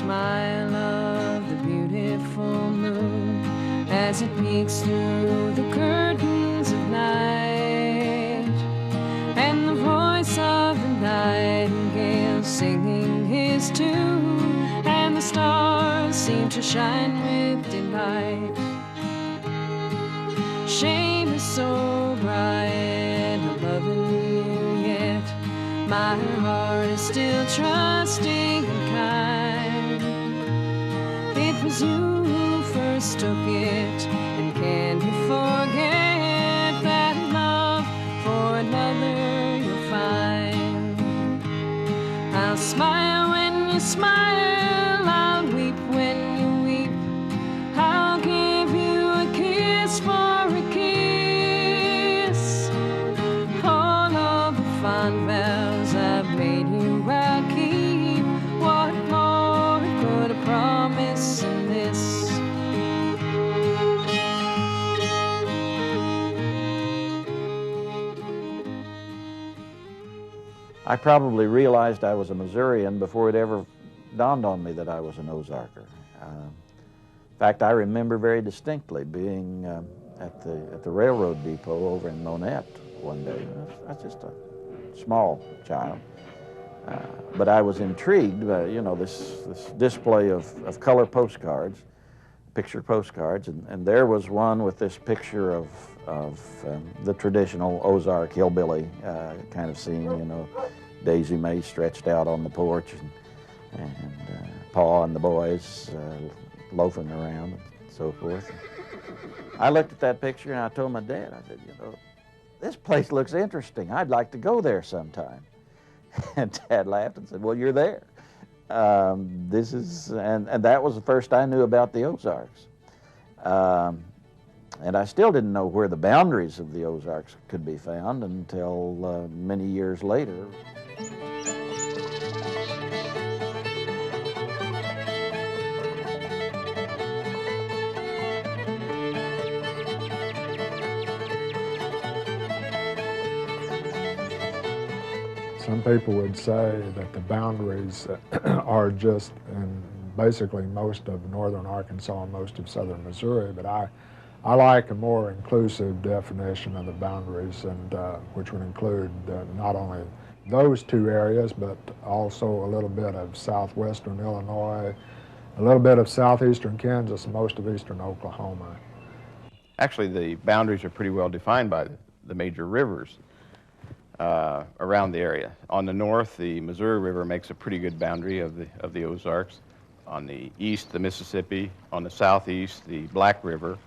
smile of the beautiful moon as it peeks through the curtains of night, and the voice of the nightingale singing his tune, and the stars seem to shine with delight. Shame is so bright, not loving you yet. My heart is still trusting and kind. It was you who first took it, and can you forget that love for another you'll find? I'll smile when you smile, I'll weep when you weep. I'll give you a kiss for a kiss. All of the fond vows I've made you, I'll keep. What more could I promise in this? I probably realized I was a Missourian before it ever dawned on me that I was an Ozarker. In fact, I remember very distinctly being at the railroad depot over in Monette one day. I was just a small child, but I was intrigued by, you know, this display of color postcards, picture postcards, and there was one with this picture of the traditional Ozark hillbilly kind of scene, you know, Daisy Mae stretched out on the porch, and Pa and the boys loafing around and so forth. I looked at that picture and I told my dad, I said, you know, this place looks interesting. I'd like to go there sometime. And Dad laughed and said, well, you're there. And that was the first I knew about the Ozarks. And I still didn't know where the boundaries of the Ozarks could be found until many years later. Some people would say that the boundaries are just in basically most of northern Arkansas and most of southern Missouri, but I like a more inclusive definition of the boundaries, and which would include not only those two areas, but also a little bit of southwestern Illinois, a little bit of southeastern Kansas, and most of eastern Oklahoma. Actually, the boundaries are pretty well defined by the major rivers around the area. On the north, the Missouri River makes a pretty good boundary of the Ozarks. On the east, the Mississippi. On the southeast, the Black River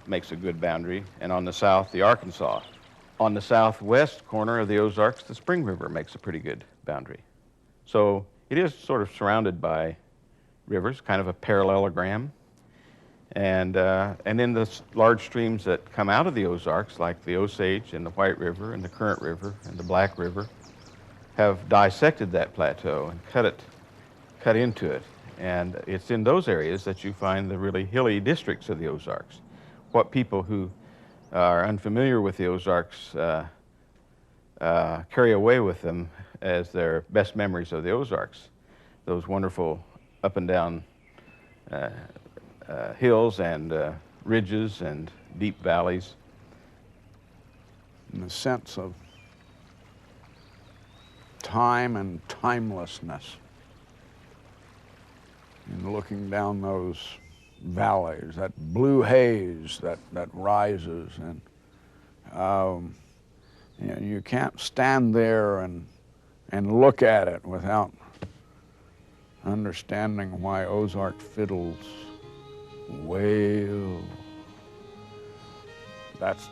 makes a good boundary. And on the south, the Arkansas. On the southwest corner of the Ozarks, the Spring River makes a pretty good boundary. So it is sort of surrounded by rivers, kind of a parallelogram. And then the large streams that come out of the Ozarks, like the Osage and the White River and the Current River and the Black River, have dissected that plateau and cut into it. And it's in those areas that you find the really hilly districts of the Ozarks. What people who are unfamiliar with the Ozarks carry away with them as their best memories of the Ozarks, those wonderful up and down hills and ridges and deep valleys. In the sense of time and timelessness in looking down those valleys, that blue haze that rises, and you know, you can't stand there and look at it without understanding why Ozark fiddles wail. That's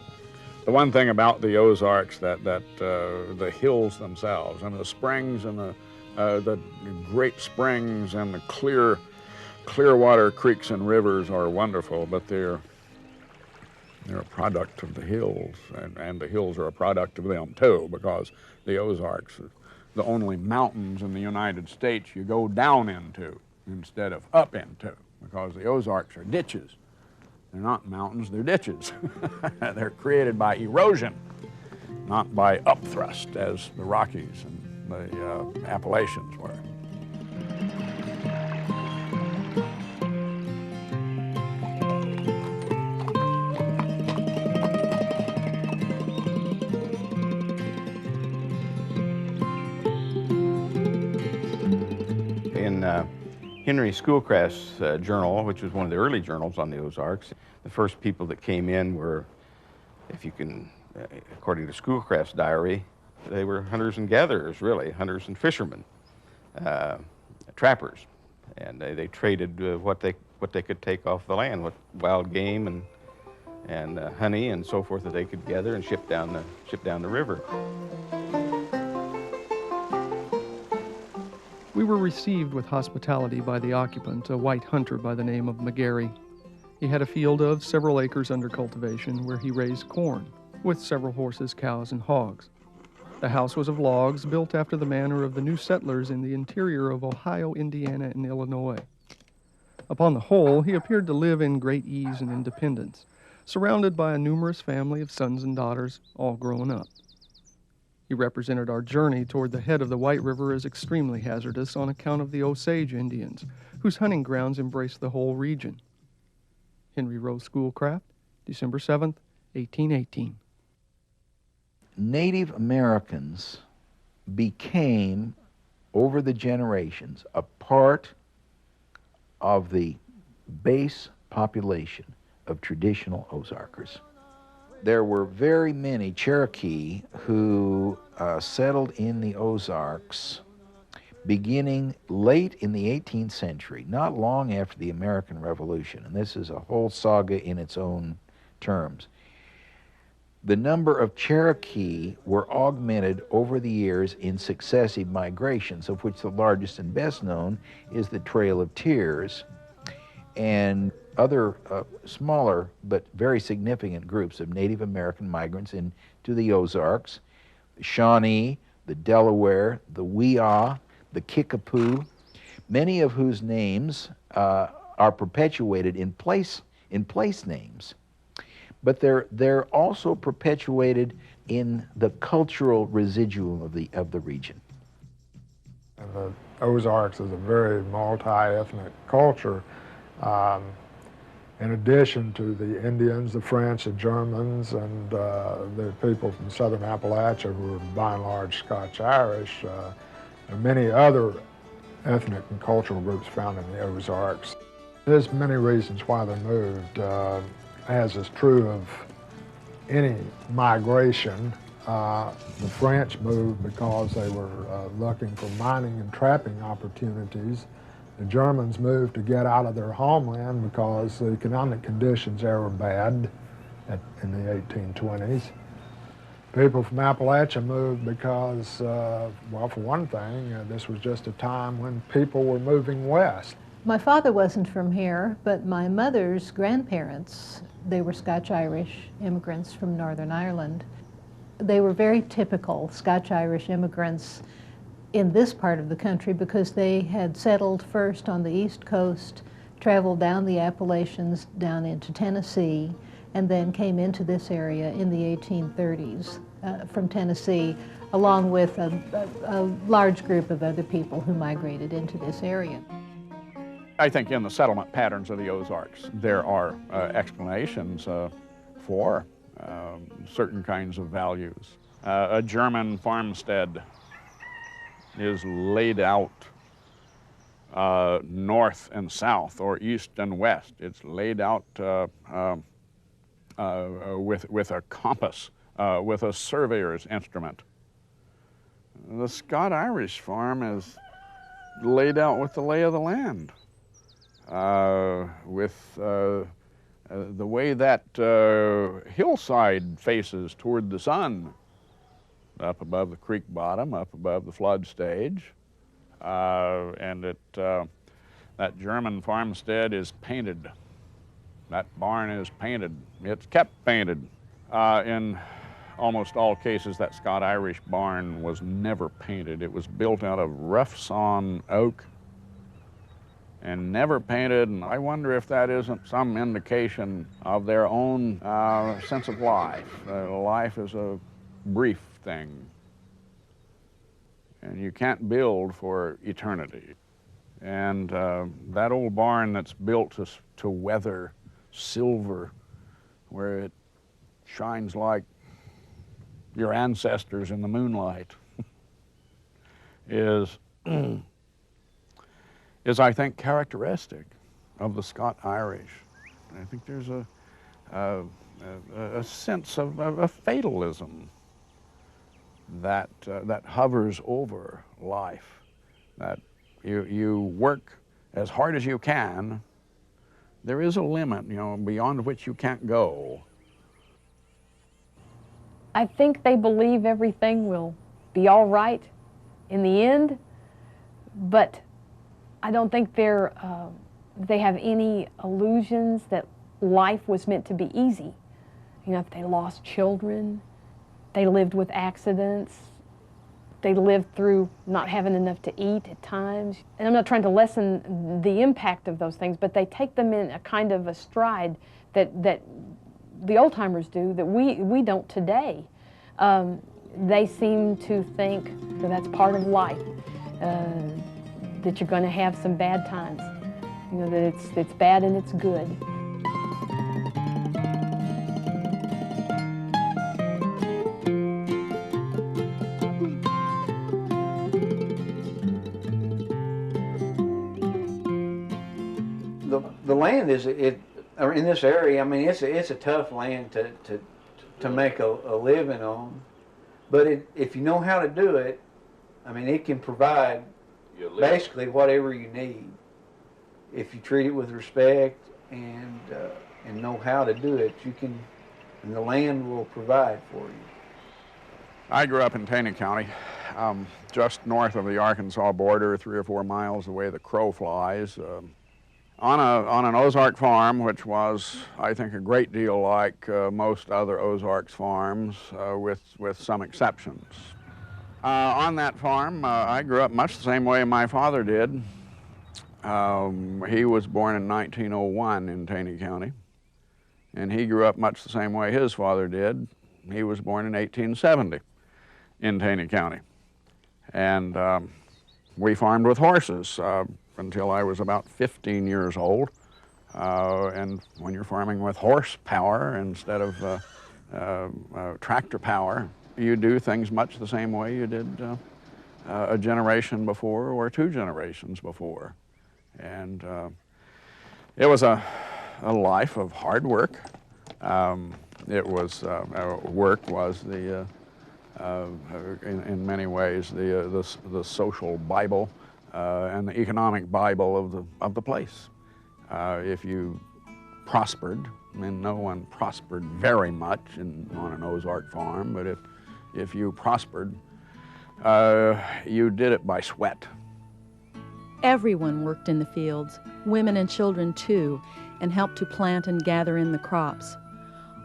the one thing about the Ozarks, that the hills themselves and the springs and the great springs and the clear water creeks and rivers are wonderful, but they're a product of the hills, and the hills are a product of them too, because the Ozarks are the only mountains in the United States you go down into instead of up into, because the Ozarks are ditches. They're not mountains, they're ditches. They're created by erosion, not by upthrust as the Rockies and the Appalachians were. Henry Schoolcrafts Journal, which was one of the early journals on the Ozarks, the first people that came in were, if you can, according to Schoolcraft's diary, they were hunters and gatherers, really, hunters and fishermen, trappers, and they traded what they could take off the land, what wild game and honey and so forth that they could gather and ship down the river. We were received with hospitality by the occupant, a white hunter by the name of McGarry. He had a field of several acres under cultivation where he raised corn, with several horses, cows, and hogs. The house was of logs, built after the manner of the new settlers in the interior of Ohio, Indiana, and Illinois. Upon the whole, he appeared to live in great ease and independence, surrounded by a numerous family of sons and daughters, all grown up. He represented our journey toward the head of the White River as extremely hazardous on account of the Osage Indians, whose hunting grounds embraced the whole region. Henry Rose Schoolcraft, December 7th, 1818. Native Americans became, over the generations, a part of the base population of traditional Ozarkers. There were very many Cherokee who settled in the Ozarks beginning late in the 18th century, not long after the American Revolution, and this is a whole saga in its own terms. The number of Cherokee were augmented over the years in successive migrations, of which the largest and best known is the Trail of Tears, and other smaller but very significant groups of Native American migrants into the Ozarks, the Shawnee, the Delaware, the Weah, the Kickapoo, many of whose names are perpetuated in place names. But they're also perpetuated in the cultural residuum of the region. And the Ozarks is a very multi-ethnic culture. In addition to the Indians, the French, the Germans, and the people from southern Appalachia who are by and large Scotch-Irish, there are many other ethnic and cultural groups found in the Ozarks. There's many reasons why they moved. As is true of any migration, the French moved because they were looking for mining and trapping opportunities. The Germans moved to get out of their homeland because the economic conditions there were bad in the 1820s. People from Appalachia moved because, well, for one thing, this was just a time when people were moving west. My father wasn't from here, but my mother's grandparents, they were Scotch-Irish immigrants from Northern Ireland. They were very typical Scotch-Irish immigrants in this part of the country because they had settled first on the East Coast, traveled down the Appalachians down into Tennessee, and then came into this area in the 1830s from Tennessee, along with a large group of other people who migrated into this area. I think in the settlement patterns of the Ozarks, there are explanations for certain kinds of values. A German farmstead is laid out north and south, or east and west. It's laid out with a compass, with a surveyor's instrument. The Scott-Irish farm is laid out with the lay of the land, with the way that hillside faces toward the sun, up above the creek bottom, up above the flood stage, and that German farmstead is painted. That barn is painted. It's kept painted. In almost all cases, that Scott-Irish barn was never painted. It was built out of rough-sawn oak and never painted, and I wonder if that isn't some indication of their own sense of life. Life is a brief thing, and you can't build for eternity. And that old barn that's built to weather silver, where it shines like your ancestors in the moonlight, is is, I think, characteristic of the Scot-Irish. I think there's a sense of a fatalism that hovers over life, that you work as hard as you can. There is a limit, you know, beyond which you can't go. I think they believe everything will be all right in the end, but I don't think they have any illusions that life was meant to be easy. You know, if they lost children, they lived with accidents, they lived through not having enough to eat at times. And I'm not trying to lessen the impact of those things, but they take them in a kind of a stride that the old-timers do that we don't today. They seem to think that that's part of life, that you're going to have some bad times, you know, that it's bad and it's good. The land is or in this area. I mean, it's a tough land to make a living on, but if you know how to do it, I mean, it can provide basically whatever you need if you treat it with respect and know how to do it. You can, and the land will provide for you. I grew up in Taney County, just north of the Arkansas border, 3 or 4 miles the way the crow flies. On an Ozark farm, which was, I think, a great deal like most other Ozarks farms, with some exceptions. On that farm, I grew up much the same way my father did. He was born in 1901 in Taney County, and he grew up much the same way his father did. He was born in 1870 in Taney County. And we farmed with horses until I was about 15 years old. And when you're farming with horsepower instead of tractor power, you do things much the same way you did a generation before or 2 generations before. And it was a life of hard work. It was, work was the, in many ways, the social Bible and the economic Bible of the place. If you prospered, and no one prospered very much on an Ozark farm, but if you prospered, you did it by sweat. Everyone worked in the fields, women and children too, and helped to plant and gather in the crops.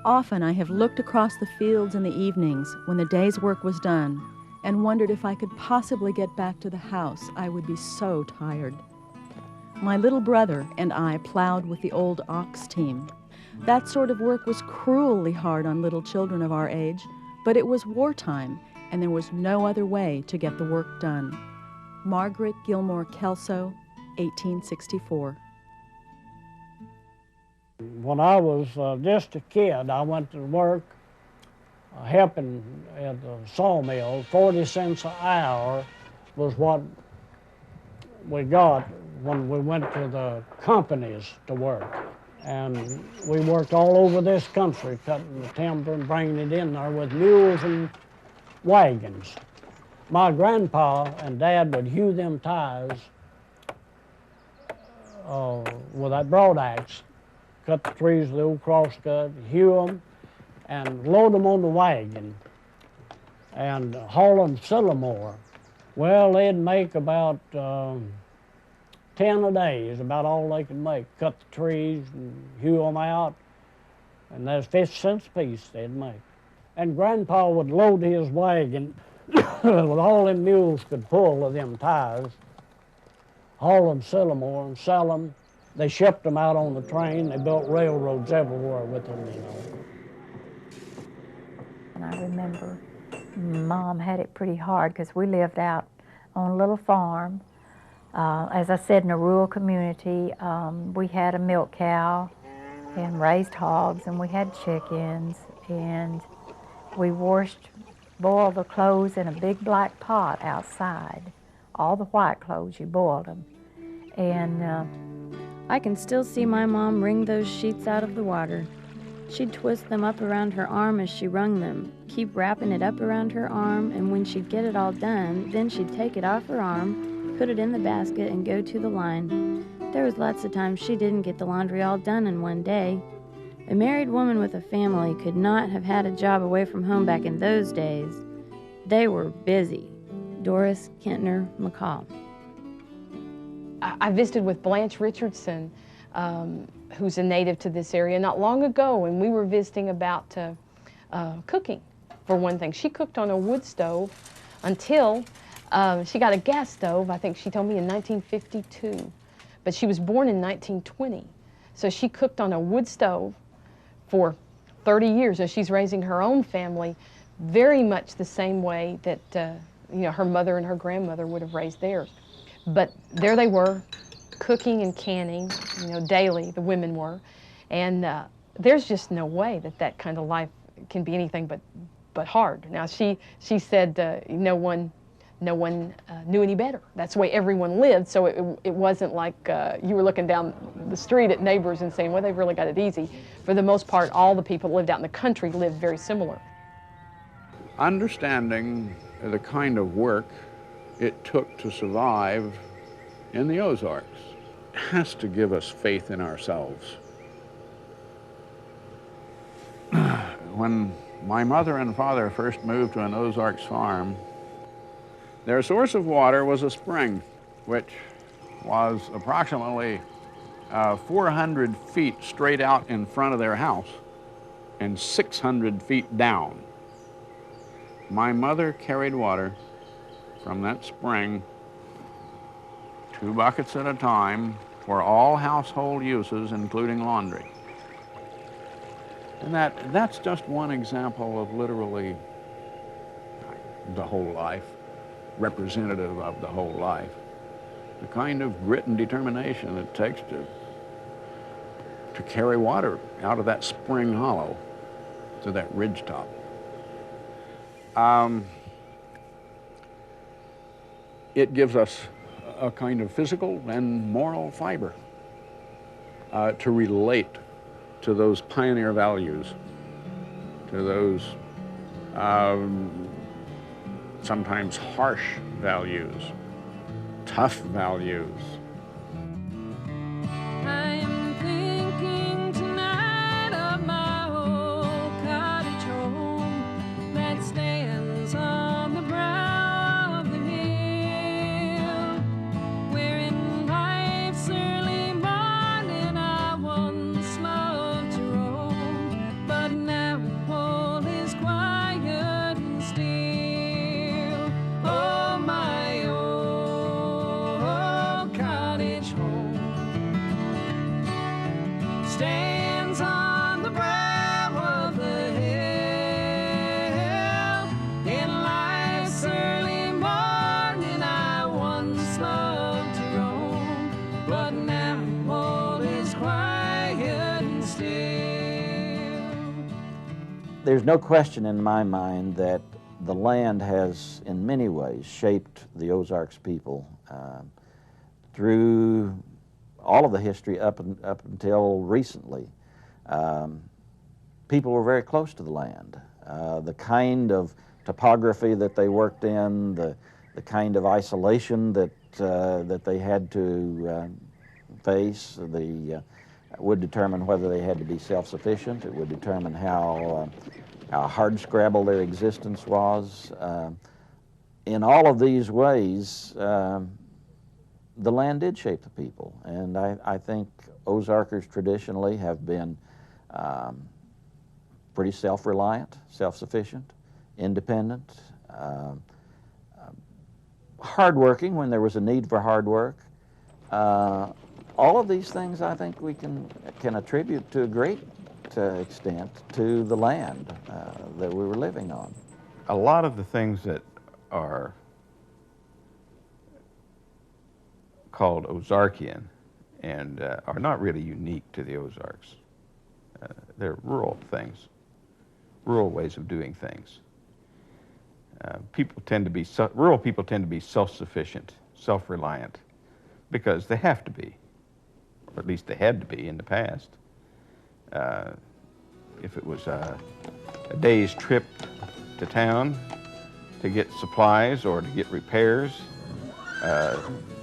Often I have looked across the fields in the evenings when the day's work was done and wondered if I could possibly get back to the house. I would be so tired. My little brother and I plowed with the old ox team. That sort of work was cruelly hard on little children of our age, but it was wartime, and there was no other way to get the work done. Margaret Gilmore Kelso, 1864. When I was just a kid, I went to work helping at the sawmill. 40 cents an hour was what we got when we went to the companies to work. And we worked all over this country, cutting the timber and bringing it in there with mules and wagons. My grandpa and dad would hew them ties with that broad axe, cut the trees with the old crosscut, hew them, and load them on the wagon and haul them to Sillamore. Well, they'd make about 10 a day is about all they could make. Cut the trees and hew them out, and that's 50 cents a piece they'd make. And Grandpa would load his wagon with all them mules could pull of them ties, haul them to Sillamore and sell them. They shipped them out on the train. They built railroads everywhere with them, you know. And I remember Mom had it pretty hard because we lived out on a little farm. As I said, in a rural community. We had a milk cow and raised hogs, and we had chickens, and we boiled the clothes in a big black pot outside. All the white clothes, you boiled them. And I can still see my mom wring those sheets out of the water. She'd twist them up around her arm as she wrung them, keep wrapping it up around her arm, and when she'd get it all done, then she'd take it off her arm, put it in the basket, and go to the line. There was lots of times she didn't get the laundry all done in one day. A married woman with a family could not have had a job away from home back in those days. They were busy. Doris Kentner McCall. I visited with Blanche Richardson, who's a native to this area, not long ago, and we were visiting about cooking, for one thing. She cooked on a wood stove until she got a gas stove, I think she told me in 1952, but she was born in 1920. So she cooked on a wood stove for 30 years as she's raising her own family, very much the same way that her mother and her grandmother would have raised theirs. But there they were, cooking and canning, daily, the women were. And there's just no way that that kind of life can be anything but hard. Now, she said no one knew any better. That's the way everyone lived, so it wasn't like you were looking down the street at neighbors and saying, well, they've really got it easy. For the most part, all the people that lived out in the country lived very similar. Understanding the kind of work it took to survive in the Ozarks has to give us faith in ourselves. When my mother and father first moved to an Ozarks farm, their source of water was a spring, which was approximately 400 feet straight out in front of their house and 600 feet down. My mother carried water from that spring, 2 buckets at a time, for all household uses, including laundry. And that's just one example of literally the whole life, representative of the whole life. The kind of grit and determination it takes to carry water out of that spring hollow to that ridge top. It gives us a kind of physical and moral fiber to relate to those pioneer values, to those sometimes harsh values, tough values. I'm thinking tonight of my old cottage home that stands on the brow of the hill, where in life's early morning I once loved to roam, but now all is quiet and still. Oh, my old cottage home stands on the brow of the hill. In life's early morning I once loved to roam, but now all is quiet and still. There's no question in my mind that the land has, in many ways, shaped the Ozarks people through all of the history up until recently. People were very close to the land. The kind of topography that they worked in, the kind of isolation that they had to face, would determine whether they had to be self-sufficient. It would determine how hardscrabble their existence was. In all of these ways, the land did shape the people, and I think Ozarkers traditionally have been pretty self-reliant, self-sufficient, independent, hardworking when there was a need for hard work. All of these things I think we can attribute to a great extent to the land that we were living on. A lot of the things that are called Ozarkian and are not really unique to the Ozarks. They're rural things, rural ways of doing things. Rural people tend to be self-sufficient, self-reliant. because they have to be, or at least they had to be in the past. If it was a day's trip to town to get supplies or to get repairs,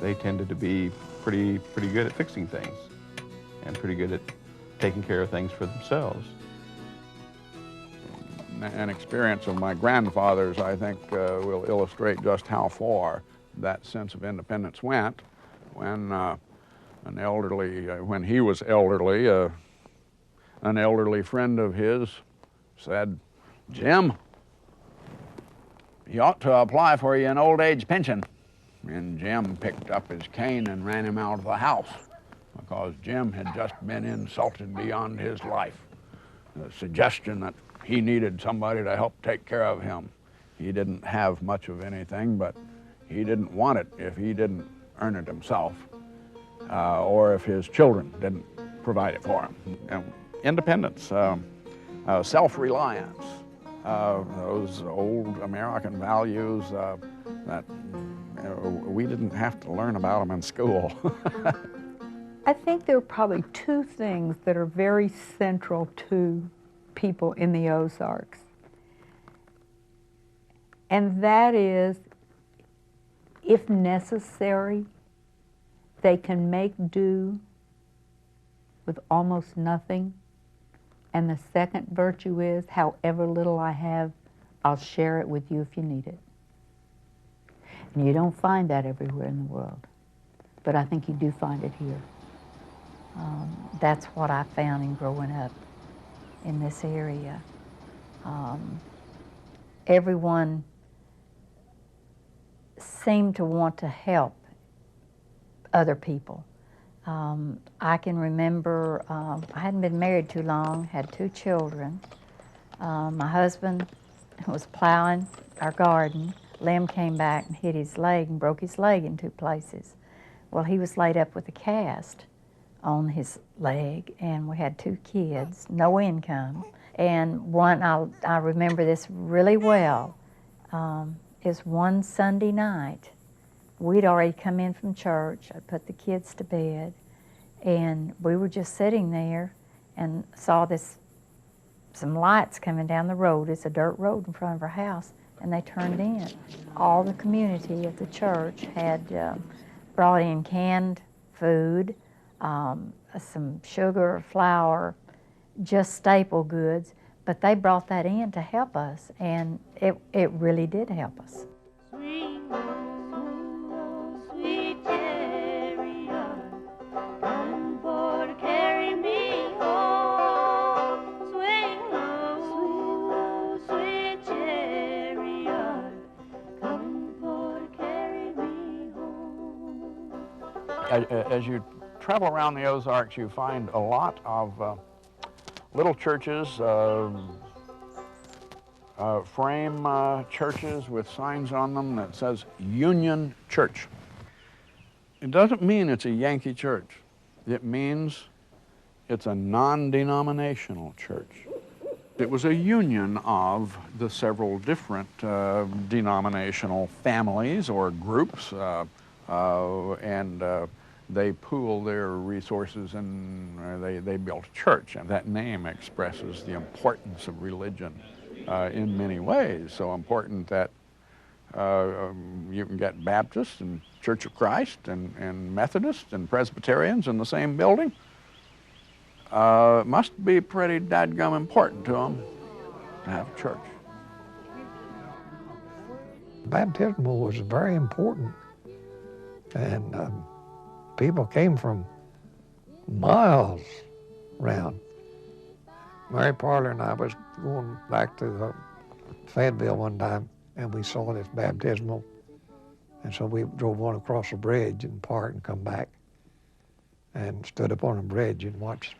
they tended to be pretty good at fixing things and pretty good at taking care of things for themselves. An experience of my grandfather's, I think, will illustrate just how far that sense of independence went when when he was elderly, an elderly friend of his said, "Jim, you ought to apply for you an old age pension." And Jim picked up his cane and ran him out of the house because Jim had just been insulted beyond his life. The suggestion that he needed somebody to help take care of him. He didn't have much of anything, but he didn't want it if he didn't earn it himself, or if his children didn't provide it for him. And independence, self-reliance, those old American values that we didn't have to learn about them in school. I think there are probably two things that are very central to people in the Ozarks. And that is, if necessary, they can make do with almost nothing. And the second virtue is, however little I have, I'll share it with you if you need it. And you don't find that everywhere in the world, but I think you do find it here. That's what I found in growing up in this area. Everyone seemed to want to help other people. I can remember, I hadn't been married too long, had 2 children. My husband was plowing our garden. Lem came back and hit his leg and broke his leg in 2 places. Well, he was laid up with a cast on his leg, and we had 2 kids, no income. And one, I remember this really well, is one Sunday night. We'd already come in from church. I put the kids to bed, and we were just sitting there and saw some lights coming down the road. It's a dirt road in front of our house, and they turned in. All the community at the church had brought in canned food, some sugar, flour, just staple goods, but they brought that in to help us, and it really did help us. As you travel around the Ozarks, you find a lot of little churches, frame churches with signs on them that says Union Church. It doesn't mean it's a Yankee church. It means it's a non-denominational church. It was a union of the several different denominational families or groups, and they pooled their resources and they built a church. And that name expresses the importance of religion in many ways. So important that you can get Baptists and Church of Christ and Methodists and Presbyterians in the same building. It must be pretty dadgum important to them to have a church. Baptismal was very important, and people came from miles around. Mary Parler and I was going back to Fayetteville one time, and we saw this baptismal, and so we drove on across the bridge and parked and come back and stood up on the bridge and watched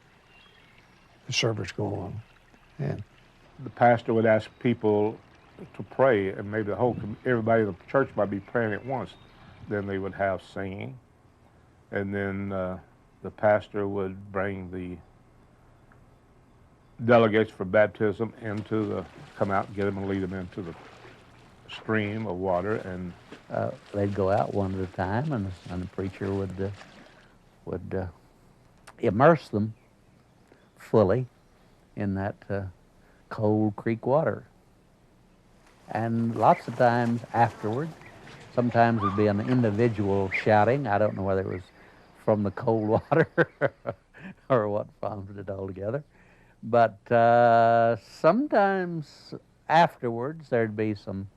the service go on. And the pastor would ask people to pray, and maybe everybody in the church might be praying at once. Then they would have singing, and then the pastor would bring the delegates for baptism come out and get them and lead them into stream of water, and they'd go out one at a time, and the preacher would immerse them fully in that cold creek water. And lots of times afterward, sometimes it would be an individual shouting. I don't know whether it was from the cold water or what prompted it all together. But sometimes afterwards there'd be some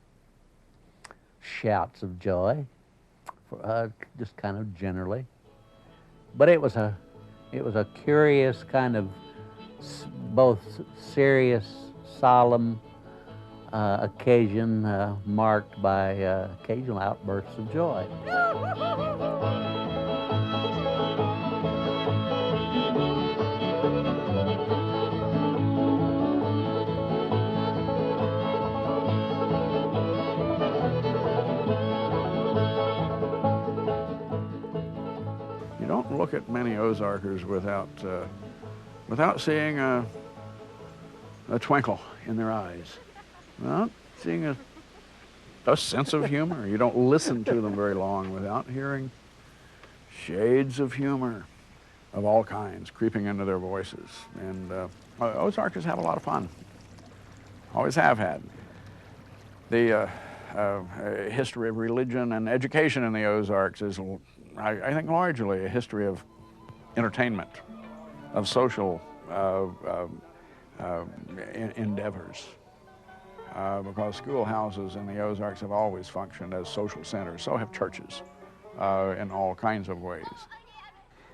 shouts of joy, just kind of generally. But it was a curious kind of both serious, solemn occasion marked by occasional outbursts of joy. You don't look at many Ozarkers without seeing a twinkle in their eyes, without seeing a sense of humor. You don't listen to them very long without hearing shades of humor of all kinds creeping into their voices. And Ozarkers have a lot of fun, always have had. The history of religion and education in the Ozarks is, I think, largely a history of entertainment, of social endeavors, because schoolhouses in the Ozarks have always functioned as social centers. So have churches in all kinds of ways.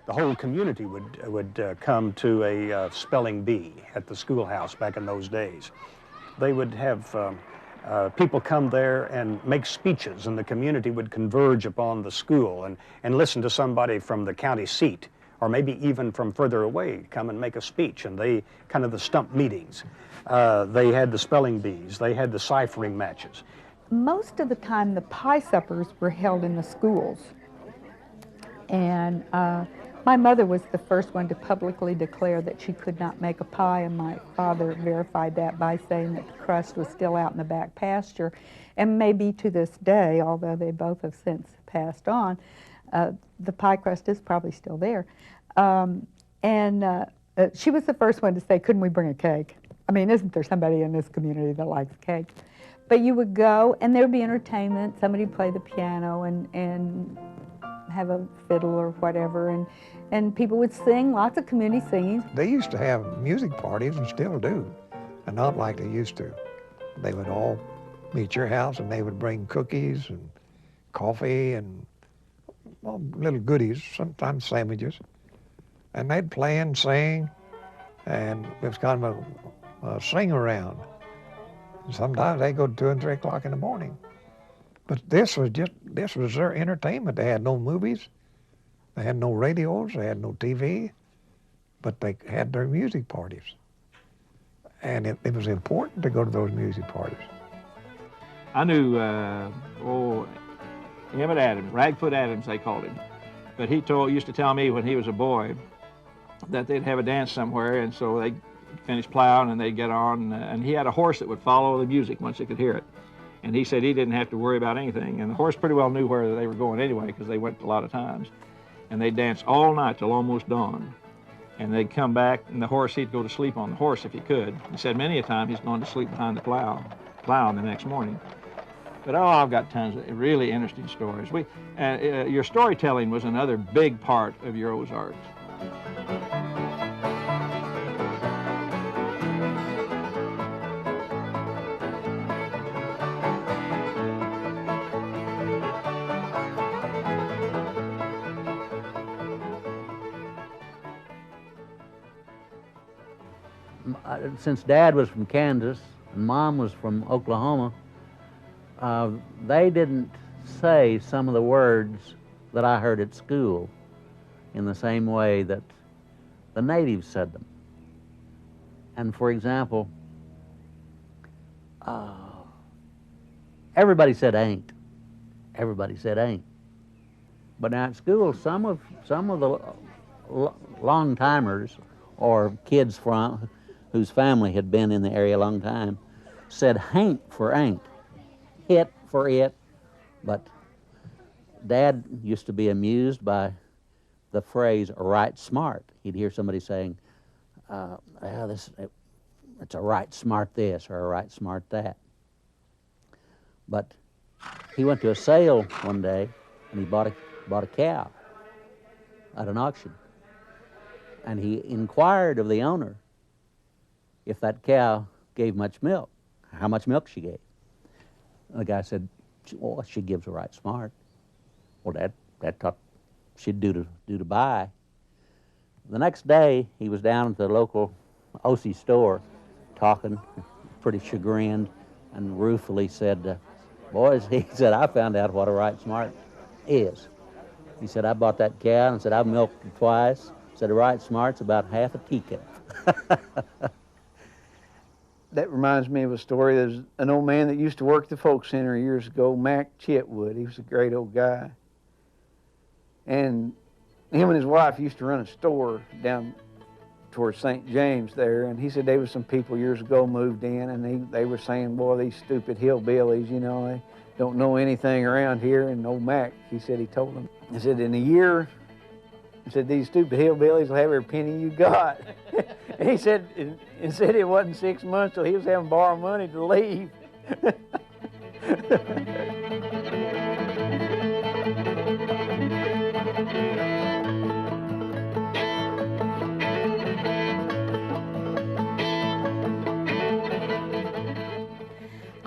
The whole community would come to a spelling bee at the schoolhouse back in those days. They would have people come there and make speeches, and the community would converge upon the school and listen to somebody from the county seat, or maybe even from further away, come and make a speech. And they, kind of the stump meetings. They had the spelling bees, they had the ciphering matches. Most of the time the pie suppers were held in the schools. And my mother was the first one to publicly declare that she could not make a pie, and my father verified that by saying that the crust was still out in the back pasture. And maybe to this day, although they both have since passed on, the pie crust is probably still there. She was the first one to say, couldn't we bring a cake? I mean, isn't there somebody in this community that likes cake? But you would go, and there would be entertainment. Somebody would play the piano and have a fiddle or whatever, and people would sing, lots of community singing. They used to have music parties, and still do, and not like they used to. They would all meet your house, and they would bring cookies and coffee and well, little goodies, sometimes sandwiches, and they'd play and sing, and it was kind of a sing-around. Sometimes they'd go to 2 and 3 o'clock in the morning. But this was their entertainment. They had no movies, they had no radios, they had no TV, but they had their music parties. And it was important to go to those music parties. I knew, Emmett Adams, Ragfoot Adams they called him. But he used to tell me when he was a boy that they'd have a dance somewhere, and so they'd finish plowing and they'd get on, and he had a horse that would follow the music once he could hear it. And he said he didn't have to worry about anything. And the horse pretty well knew where they were going anyway, because they went a lot of times. And they'd dance all night till almost dawn. And they'd come back, and the horse, he'd go to sleep on the horse if he could. He said many a time he's gone to sleep behind the plow the next morning. But I've got tons of really interesting stories. Your storytelling was another big part of your Ozarks. Since Dad was from Kansas and Mom was from Oklahoma, they didn't say some of the words that I heard at school in the same way that the natives said them. And for example, everybody said ain't. Everybody said ain't. But now at school, some of the long-timers or kids whose family had been in the area a long time said hain't for ain't. hit for it, but Dad used to be amused by the phrase "right smart." He'd hear somebody saying, it's a right smart this or a right smart that. But he went to a sale one day and he bought a cow at an auction. And he inquired of the owner if that cow gave much milk, how much milk she gave. And the guy said, well, she gives a right smart. Well, Dad thought she'd do to buy. The next day, he was down at the local OC store talking, pretty chagrined, and ruefully said, boys, he said, I found out what a right smart is. He said, I bought that cow and said, I've milked it twice. Said, a right smart's about half a teacup. That reminds me of a story. There's an old man that used to work at the folk center years ago, Mac Chitwood. He was a great old guy. And him and his wife used to run a store down towards St. James there. And he said there was some people years ago moved in, and they were saying, boy, these stupid hillbillies, you know, they don't know anything around here. And old Mac, he said, he told them, he said, in a year, he said, these stupid hillbillies will have every penny you got. And he said it wasn't 6 months till he was having to borrow money to leave.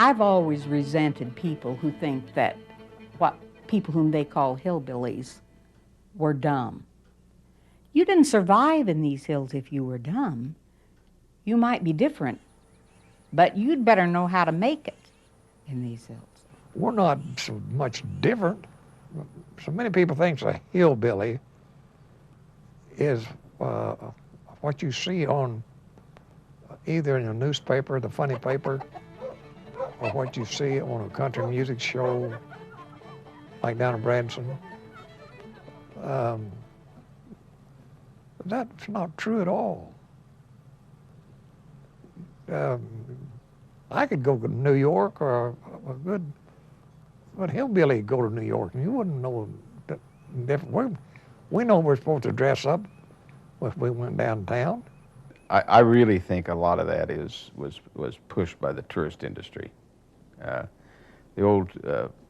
I've always resented people who think that people whom they call hillbillies were dumb. You didn't survive in these hills if you were dumb. You might be different, but you'd better know how to make it in these hills. We're not so much different. So many people think a hillbilly is what you see on either in a newspaper, the funny paper, or what you see on a country music show like down in Branson. That's not true at all. I could go to New York, or a good hillbilly go to New York, and you wouldn't know that different. We know we're supposed to dress up if we went downtown. I really think a lot of that was pushed by the tourist industry. The old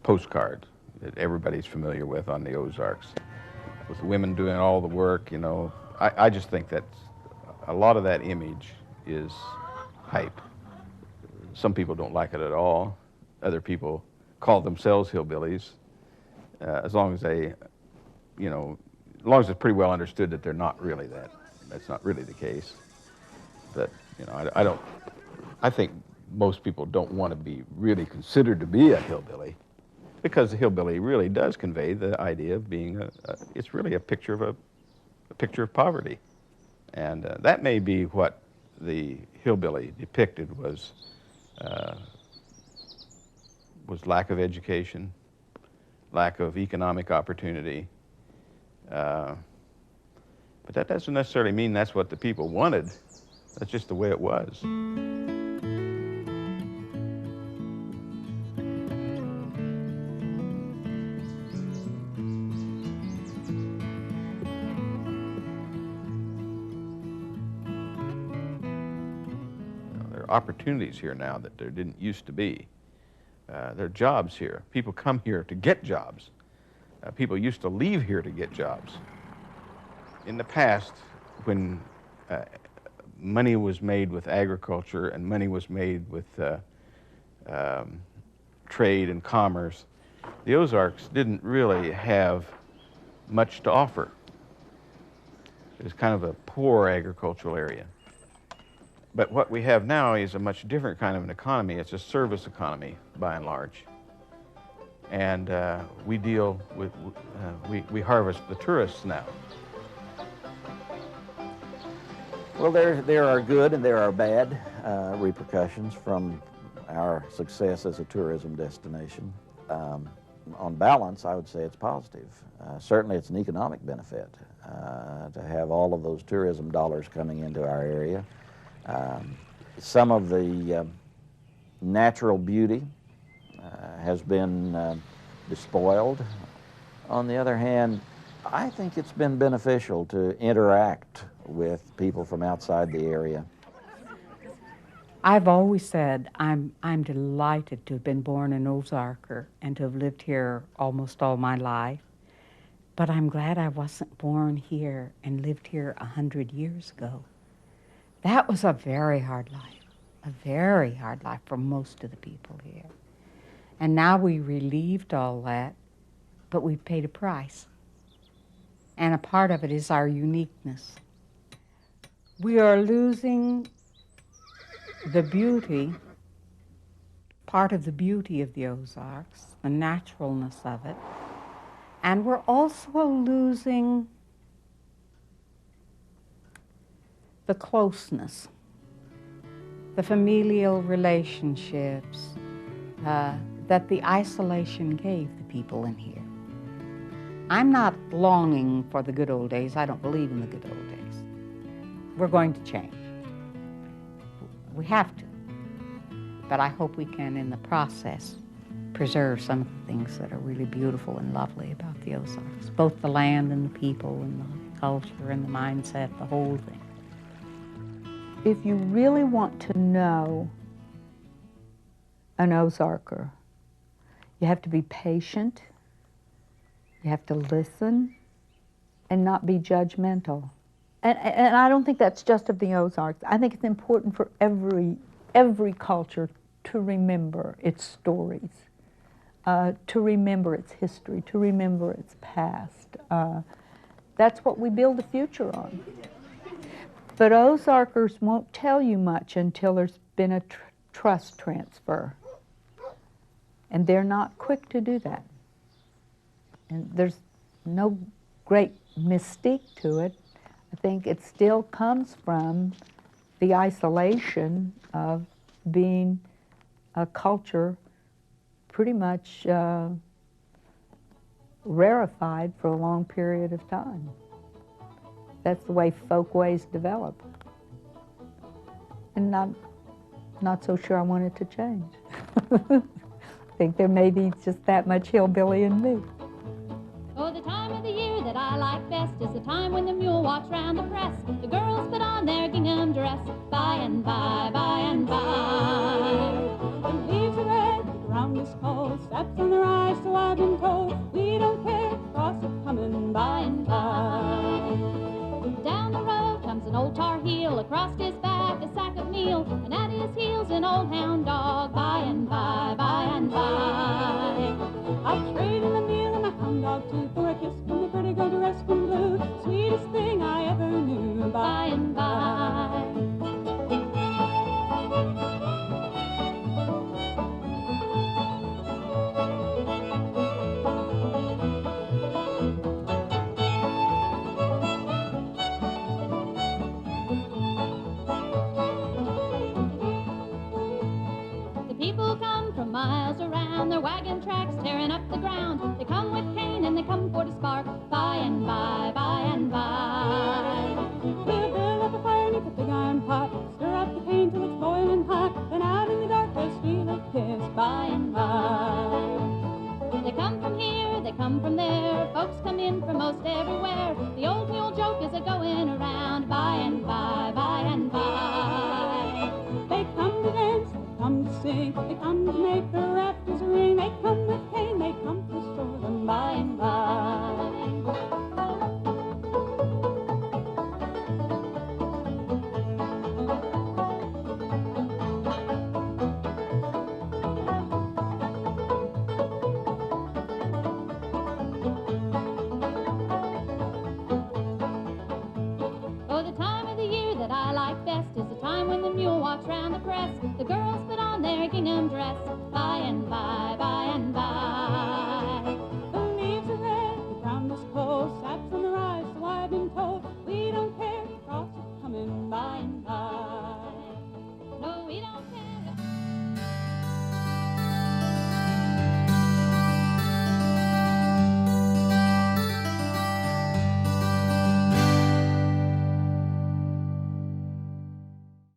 postcard that everybody's familiar with on the Ozarks, with the women doing all the work, you know. I just think that a lot of that image is hype. Some people don't like it at all. Other people call themselves hillbillies, as long as they, you know, as long as it's pretty well understood that they're not really that. That's not really the case. But, you know, I think most people don't want to be really considered to be a hillbilly, because the hillbilly really does convey the idea of being it's really a picture of poverty. And that may be what the hillbilly depicted was lack of education, lack of economic opportunity. But that doesn't necessarily mean that's what the people wanted. That's just the way it was. Opportunities here now that there didn't used to be. There are jobs here. People come here to get jobs. People used to leave here to get jobs. In the past, when money was made with agriculture and money was made with trade and commerce, the Ozarks didn't really have much to offer. It was kind of a poor agricultural area. But what we have now is a much different kind of an economy. It's a service economy, by and large. And we deal with, we harvest the tourists now. Well, there are good and there are bad repercussions from our success as a tourism destination. On balance, I would say it's positive. Certainly it's an economic benefit to have all of those tourism dollars coming into our area. Some of the natural beauty has been despoiled. On the other hand, I think it's been beneficial to interact with people from outside the area. I've always said I'm delighted to have been born an Ozarker and to have lived here almost all my life. But I'm glad I wasn't born here and lived here 100 years ago. That was a very hard life for most of the people here. And now we relieved all that, but we've paid a price. And a part of it is our uniqueness. We are losing the beauty, part of the beauty of the Ozarks, the naturalness of it, and we're also losing the closeness, the familial relationships that the isolation gave the people in here. I'm not longing for the good old days. I don't believe in the good old days. We're going to change. We have to. But I hope we can, in the process, preserve some of the things that are really beautiful and lovely about the Ozarks, both the land and the people and the culture and the mindset, the whole thing. If you really want to know an Ozarker, you have to be patient, you have to listen, and not be judgmental. And I don't think that's just of the Ozarks. I think it's important for every culture to remember its stories, to remember its history, to remember its past. That's what we build the future on. But Ozarkers won't tell you much until there's been a trust transfer. And they're not quick to do that. And there's no great mystique to it. I think it still comes from the isolation of being a culture pretty much rarefied for a long period of time. That's the way folkways develop. And I'm not so sure I want it to change. I think there may be just that much hillbilly in me. Oh, the time of the year that I like best is the time when the mule walks round the press. The girls put on their gingham dress, by and by, by and by. The leaves are red, the ground is cold, steps on their eyes, so I've been told. We don't care, frost is coming by and by. Down the road comes an old tar heel, across his back a sack of meal, and at his heels an old hound dog, by and by, by and by. I'll trade in the meal and my hound dog too for a kiss from the pretty girl dressed in blue, sweetest thing I ever knew, by and by. Miles around, their wagon tracks tearing up the ground. They come with cane and they come for to spark, by and by, by and by. We'll build up a fire neath a big iron pot, stir up the cane till it's boiling hot, then out in the dark they'll steal a kiss, by and by. They come from here, they come from there, folks come in from most everywhere. The old mule joke is a-going around, by and by, by and by. They come to dance, they come to sing, they come to make the rafters ring, they come with